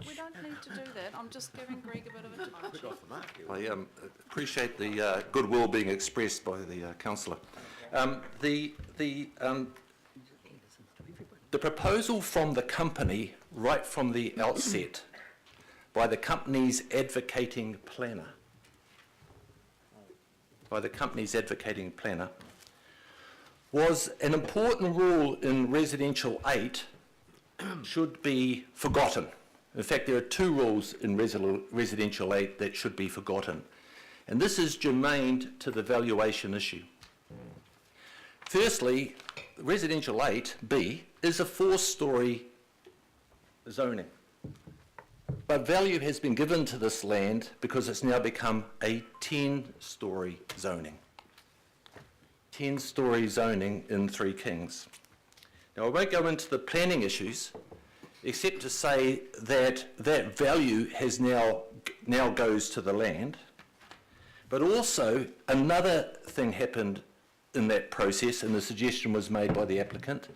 we don't need to do that. I'm just giving Greg a bit of attention. I appreciate the goodwill being expressed by the councillor. The proposal from the company, right from the outset, by the company's advocating planner, was an important rule in Residential 8 should be forgotten. In fact, there are two rules in Residential 8 that should be forgotten. And this is germane to the valuation issue. Firstly, Residential 8B is a 4-storey zoning. But value has been given to this land because it's now become a 10-storey zoning. 10-storey zoning in Three Kings. Now, I won't go into the planning issues, except to say that that value has now goes to the land. But also, another thing happened in that process, and the suggestion was made by the applicant,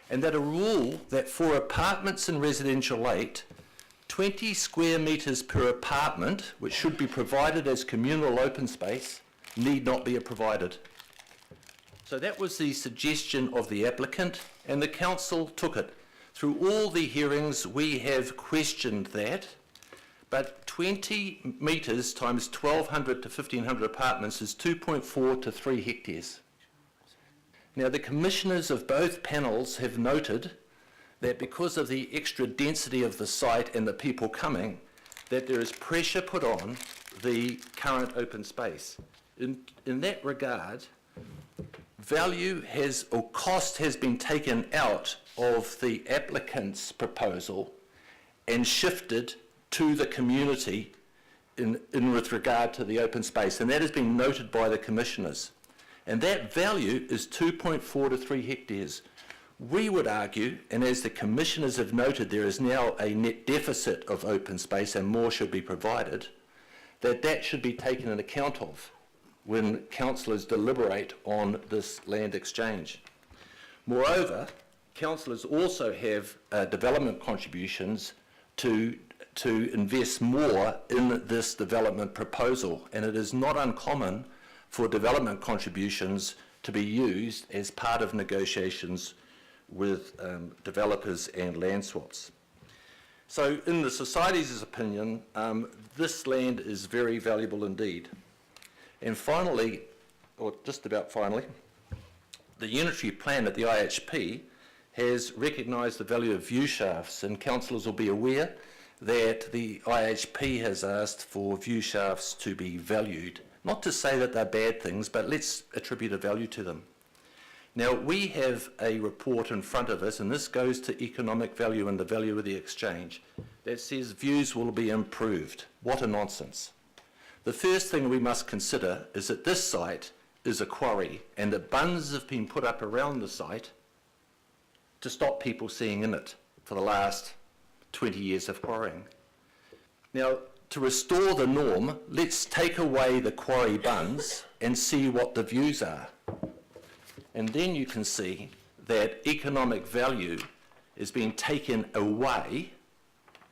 and that a rule that for apartments in Residential 8, 20 square metres per apartment, which should be provided as communal open space, need not be provided. So that was the suggestion of the applicant, and the council took it. Through all the hearings, we have questioned that, but 20 metres times 1,200 to 1,500 apartments is 2.4 to 3 hectares. Now, the commissioners of both panels have noted that because of the extra density of the site and the people coming, that there is pressure put on the current open space. In that regard, value has, or cost has been taken out of the applicant's proposal and shifted to the community in with regard to the open space, and that has been noted by the commissioners. And that value is 2.4 to 3 hectares. We would argue, and as the commissioners have noted, there is now a net deficit of open space and more should be provided, that should be taken into account of when councillors deliberate on this land exchange. Moreover, councillors also have development contributions to invest more in this development proposal, and it is not uncommon for development contributions to be used as part of negotiations with developers and land swaps. So in the Society's opinion, this land is very valuable indeed. And finally, or just about finally, the unitary plan at the IHP has recognised the value of view shafts, and councillors will be aware that the IHP has asked for view shafts to be valued. Not to say that they're bad things, but let's attribute a value to them. Now, we have a report in front of us, and this goes to economic value and the value of the exchange, that says views will be improved. What a nonsense. The first thing we must consider is that this site is a quarry, and that bunds have been put up around the site to stop people seeing in it for the last 20 years of quarrying. Now, to restore the norm, let's take away the quarry bunds and see what the views are. And then you can see that economic value is being taken away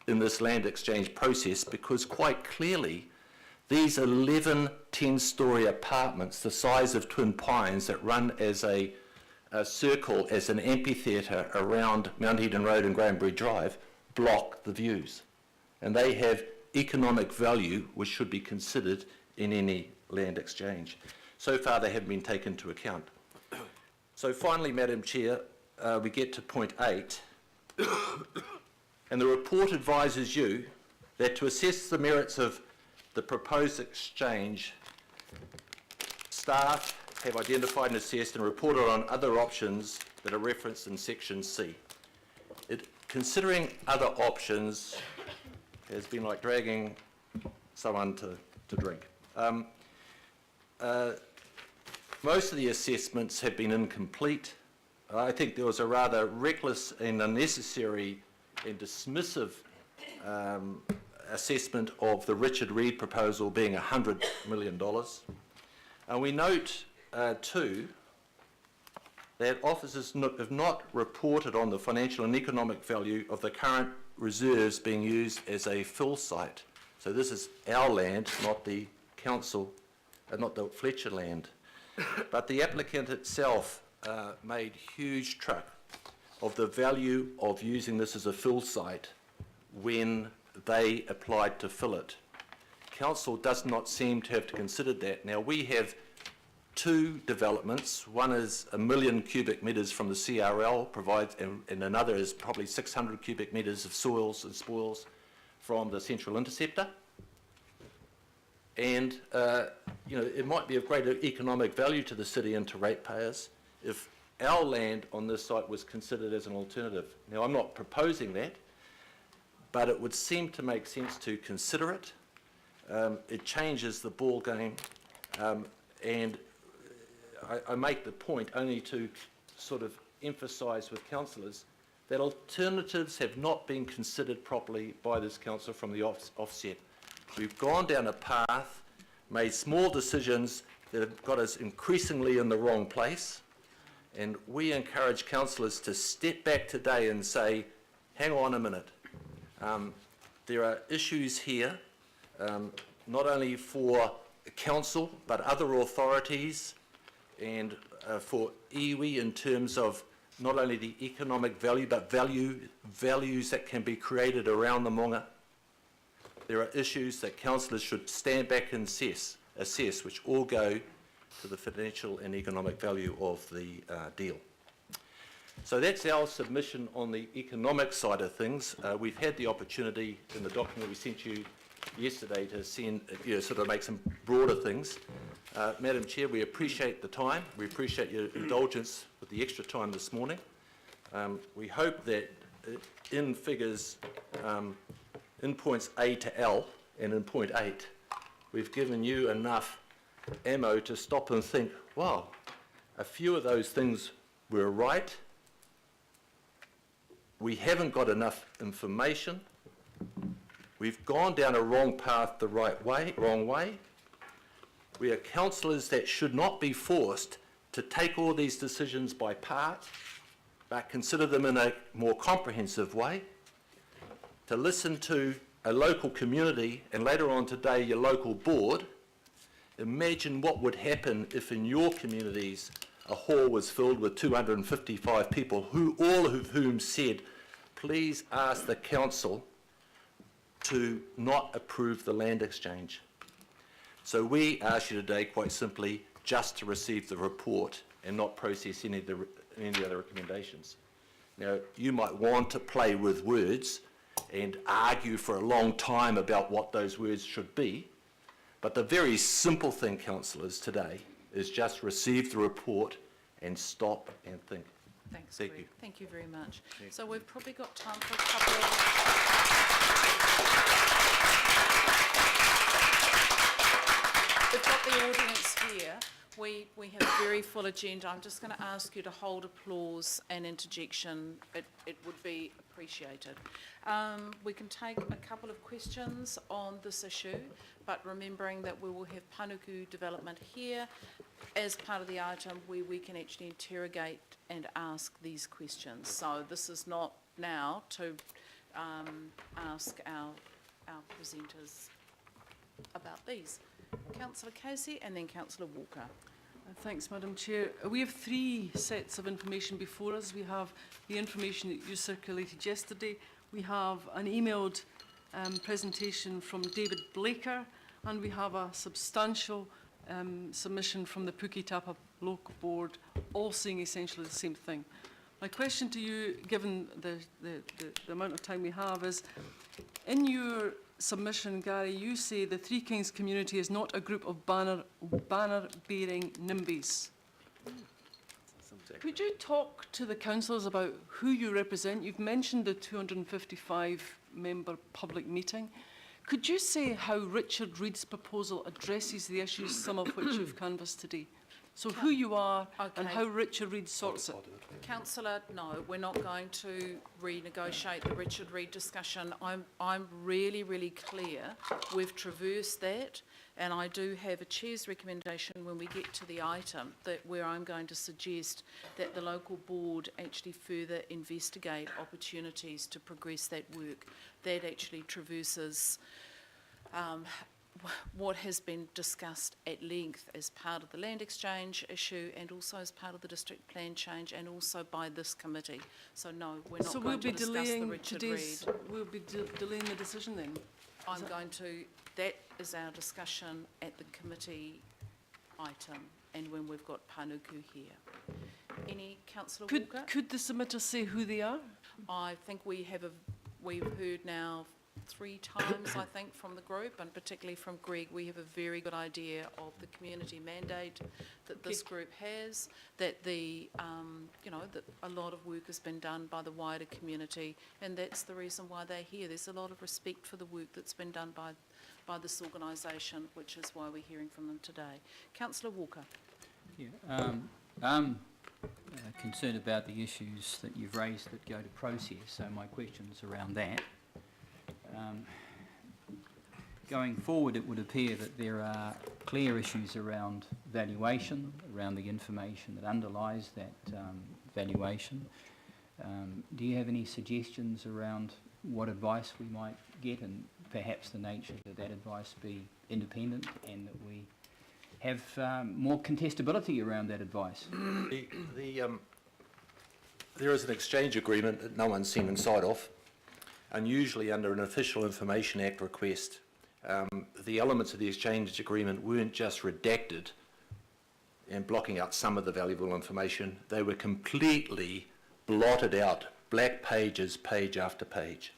in this land exchange process, because quite clearly these 11 10-storey apartments, the size of Twin Pines, that run as a circle, as an amphitheatre around Mount Eden Road and Graham Bridge Drive, block the views. And they have economic value which should be considered in any land exchange. So far they haven't been taken into account. So finally, Madam Chair, we get to point 8. And the report advises you that to assess the merits of the proposed exchange, staff have identified and assessed and reported on other options that are referenced in section C. Considering other options has been like dragging someone to drink. Most of the assessments have been incomplete. I think there was a rather reckless and unnecessary and dismissive assessment of the Richard Reid proposal being $100 million. And we note too that officers have not reported on the financial and economic value of the current reserves being used as a fill site. So this is our land, not the council, not the Fletcher land. But the applicant itself made huge truck of the value of using this as a fill site when they applied to fill it. Council does not seem to have considered that. Now, we have two developments. One is 1 million cubic metres from the CRL, and another is probably 600 cubic metres of soils and spoils from the Central Interceptor. And, it might be of greater economic value to the city and to ratepayers if our land on this site was considered as an alternative. Now, I'm not proposing that, but it would seem to make sense to consider it. It changes the ball game, and I make the point only to sort of emphasise with councillors that alternatives have not been considered properly by this council from the offset. We've gone down a path, made small decisions that have got us increasingly in the wrong place, and we encourage councillors to step back today and say, hang on a minute, there are issues here, not only for council but other authorities and for iwi in terms of not only the economic value but values that can be created around the monga. There are issues that councillors should stand back and assess, which all go to the financial and economic value of the deal. So that's our submission on the economic side of things. We've had the opportunity in the document we sent you yesterday to send, sort of make some broader things. Madam Chair, we appreciate the time. We appreciate your indulgence with the extra time this morning. We hope that in figures, in points A to L and in point 8, we've given you enough ammo to stop and think, wow, a few of those things were right. We haven't got enough information. We've gone down a wrong path the wrong way. We are councillors that should not be forced to take all these decisions by part, but consider them in a more comprehensive way, to listen to a local community and later on today your local board. Imagine what would happen if in your communities a hall was filled with 255 people, all of whom said, please ask the council to not approve the land exchange. So we ask you today, quite simply, just to receive the report and not process any other recommendations. Now, you might want to play with words and argue for a long time about what those words should be, but the very simple thing, councillors, today is just receive the report and stop and think. Thanks, Thank Greg. you. Thank you very much. Thank So we've probably got time for a couple of... We've got the audience here. We have a very full agenda. I'm just going to ask you to hold applause and interjection. It would be appreciated. We can take a couple of questions on this issue, but remembering that we will have Panuku development here as part of the item where we can actually interrogate and ask these questions. So this is not now to ask our presenters about these. Councillor Casey and then Councillor Walker. Thanks, Madam Chair. We have 3 sets of information before us. We have the information that you circulated yesterday. We have an emailed presentation from David Blaker, and we have a substantial submission from the Puketapa Local Board, all saying essentially the same thing. My question to you, given the amount of time we have, is in your submission, Gary, you say the Three Kings community is not a group of banner-bearing NIMBYs. Could you talk to the councillors about who you represent? You've mentioned the 255-member public meeting. Could you say how Richard Reid's proposal addresses the issues, some of which you've canvassed today? So who you are and Okay. how Richard Reid sorts it. Councillor, no, we're not going to renegotiate the Richard Reid discussion. I'm really, really clear. We've traversed that, and I do have a chair's recommendation when we get to the item that where I'm going to suggest that the local board actually further investigate opportunities to progress that work. That actually traverses what has been discussed at length as part of the land exchange issue and also as part of the district plan change and also by this committee. So no, we're not So going we'll to be discuss the delaying Richard Reid. we'll be delaying the decision then? I'm going to, that is our discussion at the committee item and when we've got Panuku here. Any councillor Walker? Could the submitter say who they are? I think we've heard now 3 times, I think, from the group, and particularly from Greg. We have a very good idea of the community mandate that this group has, that that a lot of work has been done by the wider community, and that's the reason why they're here. There's a lot of respect for the work that's been done by this organisation, which is why we're hearing from them today. Councillor Walker. Yeah, I'm concerned about the issues that you've raised that go to process, so my question's around that. Going forward, it would appear that there are clear issues around valuation, around the information that underlies that valuation. Do you have any suggestions around what advice we might get and perhaps the nature that that advice be independent and that we have more contestability around that advice? There is an exchange agreement that no one's seen inside of, and usually under an Official Information Act request, the elements of the exchange agreement weren't just redacted and blocking out some of the valuable information, they were completely blotted out, black pages, page after page.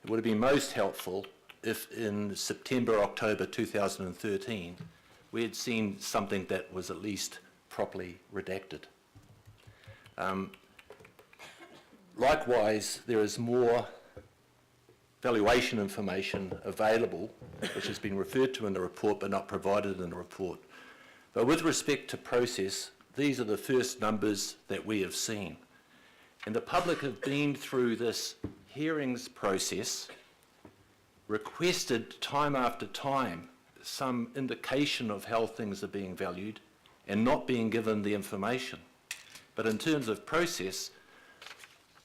It would have been most helpful if in September, October 2013, we had seen something that was at least properly redacted. Likewise, there is more valuation information available, which has been referred to in the report but not provided in the report. But with respect to process, these are the first numbers that we have seen. And the public have been through this hearings process, requested time after time some indication of how things are being valued and not being given the information. But in terms of process,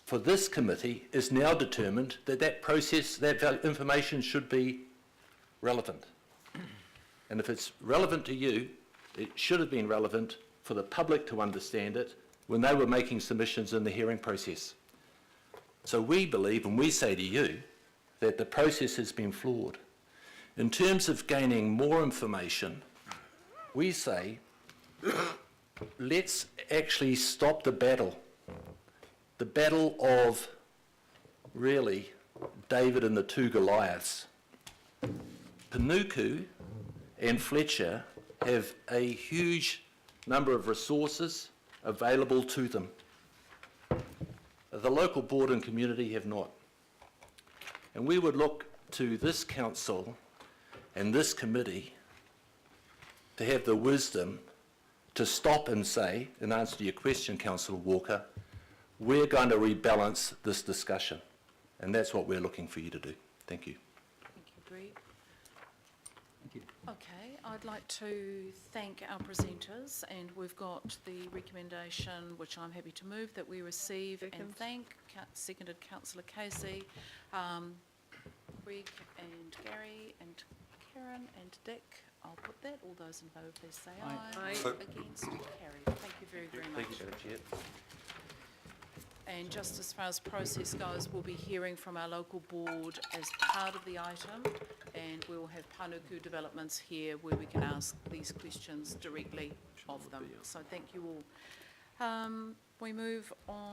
for this committee is now determined that that process, that information should be relevant. And if it's relevant to you, it should have been relevant for the public to understand it when they were making submissions in the hearing process. So we believe, and we say to you, that the process has been flawed. In terms of gaining more information, we say, let's actually stop the battle of, really, David and the 2 Goliaths. Panuku and Fletcher have a huge number of resources available to them. The local board and community have not. And we would look to this council and this committee to have the wisdom to stop and say, in answer to your question, Councillor Walker, we're going to rebalance this discussion. And that's what we're looking for you to do. Thank you. Thank you, Greg. Thank you. Okay, I'd like to thank our presenters, and we've got the recommendation, which I'm happy to move, that we receive and thank. Seconded Councillor Casey, Greg and Gary and Karen and Dick. I'll put that. All those in favour, please say aye. Aye. Against, carried. Thank you very, very much. And just as far as process goes, we'll be hearing from our local board as part of the item, and we will have Panuku developments here where we can ask these questions directly of them. So thank you all. We move on.